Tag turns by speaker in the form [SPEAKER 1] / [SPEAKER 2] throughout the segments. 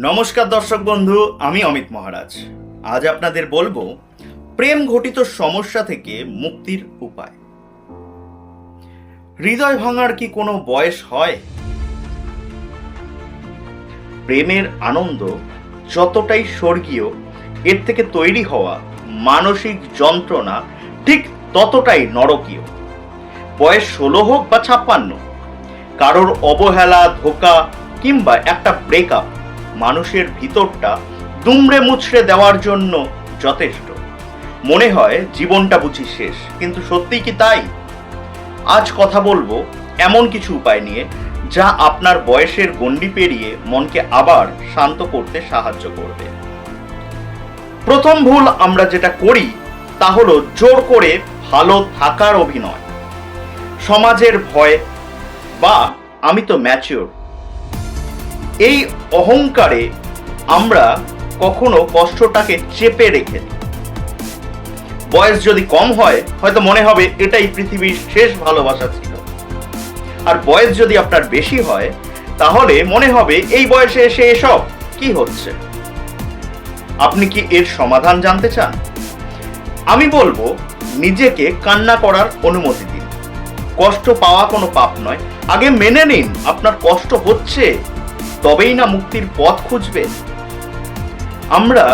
[SPEAKER 1] নমস্কার দর্শক বন্ধু, আমি অমিত মহারাজ। আজ আপনাদের বলবো প্রেম ঘটিত সমস্যা থেকে মুক্তির উপায়। হৃদয় ভাঙার কি কোনো বয়স হয়? প্রেমের আনন্দ যতটাই স্বর্গীয়, এর থেকে তৈরি হওয়া মানসিক যন্ত্রণা ঠিক ততটাই নরকীয়। বয়স 16 হোক বা 56, কারোর অবহেলা, ধোঁকা কিংবা একটা ব্রেকআপ মানুষের ভিতরটা দুমড়ে মুচড়ে দেওয়ার জন্য যথেষ্ট। মনে হয় জীবনটা বুঝি শেষ, কিন্তু সত্যিই কি তাই? আজ কথা বলবো এমন কিছু উপায় নিয়ে যা আপনার বয়সের গণ্ডি পেরিয়ে মনকে আবার শান্ত করতে সাহায্য করবে। প্রথম ভুল আমরা যেটা করি তা হলো জোর করে ভালো থাকার অভিনয়। সমাজের ভয় বা আমি তো ম্যাচিওর, এই অহংকারে আমরা কখনো কষ্টটাকে চেপে রেখে দিই। বয়স যদি কম হয়, হয়তো মনে হবে এটাই পৃথিবীর শেষ ভালোবাসা ছিল। আর বয়স যদি আপনার বেশি হয়, তাহলে মনে হবে এই বয়সে এসে এসব কি হচ্ছে। আপনি কি এর সমাধান জানতে চান? আমি বলবো নিজেকে কান্না করার অনুমতি দিন। কষ্ট পাওয়া কোনো পাপ নয়। আগে মেনে নিন আপনার কষ্ট হচ্ছে, তবেই না মুক্তির পথ খুঁজবে। আমরা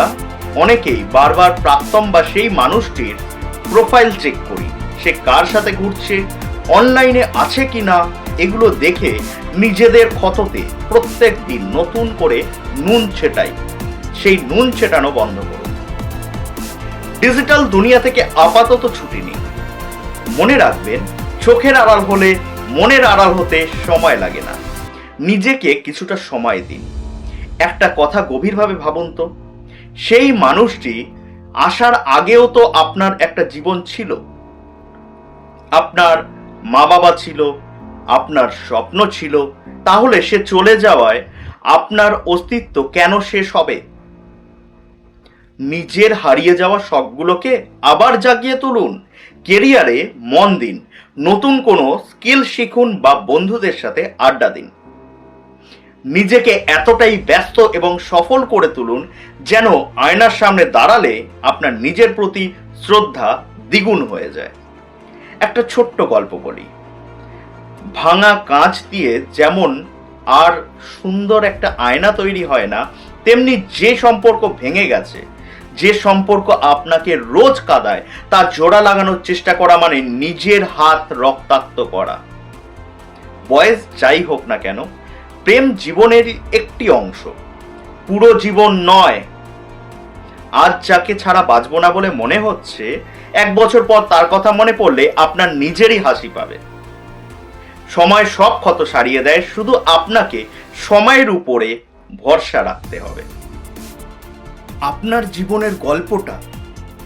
[SPEAKER 1] অনেকেই বারবার প্রাক্তন বা সেই মানুষটির প্রোফাইল চেক করি, সে কার সাথে ঘুরছে, অনলাইনে আছে কিনা, এগুলো দেখে নিজেদের ক্ষততে প্রত্যেক দিন নতুন করে নুন ছেটাই। সেই নুন ছেটানো বন্ধ করুন। ডিজিটাল দুনিয়া থেকে আপাতত ছুটি নিন। মনে রাখবেন, চোখের আড়াল হলে মনের আড়াল হতে সময় লাগে না। নিজেকে কিছুটা সময় দিন। একটা কথা গভীরভাবে ভাবুন তো, সেই মানুষটি আসার আগেও তো আপনার একটা জীবন ছিল, আপনার মা বাবা ছিল, আপনার স্বপ্ন ছিল। তাহলে সে চলে যাওয়ায় আপনার অস্তিত্ব কেন শেষ হবে? নিজের হারিয়ে যাওয়া শখগুলোকে আবার জাগিয়ে তুলুন। কেরিয়ারে মন দিন, নতুন কোনো স্কিল শিখুন বা বন্ধুদের সাথে আড্ডা দিন। নিজেকে এতটাই ব্যস্ত এবং সফল করে তুলুন যেন আয়নার সামনে দাঁড়ালে আপনার নিজের প্রতি শ্রদ্ধা দ্বিগুণ হয়ে যায়। একটা ছোট্ট গল্প বলি। ভাঙা কাঁচ দিয়ে যেমন আর সুন্দর একটা আয়না তৈরি হয় না, তেমনি যে সম্পর্ক ভেঙে গেছে, যে সম্পর্ক আপনাকে রোজ কাঁদায়, তা জোড়া লাগানোর চেষ্টা করা মানে নিজের হাত রক্তাক্ত করা। বয়স যাই হোক না কেন, প্রেম জীবনের একটি অংশ, পুরো জীবন নয়। আজ যাকে ছাড়া বাঁচবো না বলে মনে হচ্ছে, 1 বছর পর তার কথা মনে পড়লে আপনার নিজেরই হাসি পাবে। সময় সব ক্ষত সারিয়ে দেয়, শুধু আপনাকে সময়ের উপরে ভরসা রাখতে হবে। আপনার জীবনের গল্পটা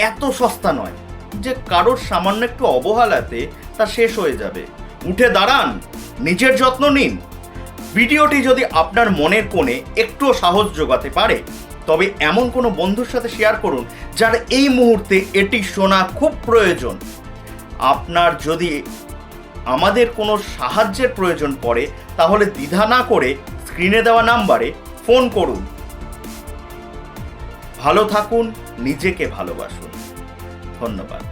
[SPEAKER 1] এত সস্তা নয় যে কারোর সামান্য একটু অবহেলাতে তা শেষ হয়ে যাবে। উঠে দাঁড়ান, নিজের যত্ন নিন। ভিডিওটি যদি আপনার মনের কোণে একটুও সাহস যোগাতে পারে, তবে এমন কোনো বন্ধুর সাথে শেয়ার করুন যার এই মুহূর্তে এটি শোনা খুব প্রয়োজন। আপনার যদি আমাদের কোনো সাহায্যের প্রয়োজন পড়ে, তাহলে দ্বিধা না করে স্ক্রিনে দেওয়া নাম্বারে ফোন করুন। ভালো থাকুন, নিজেকে ভালোবাসুন। ধন্যবাদ।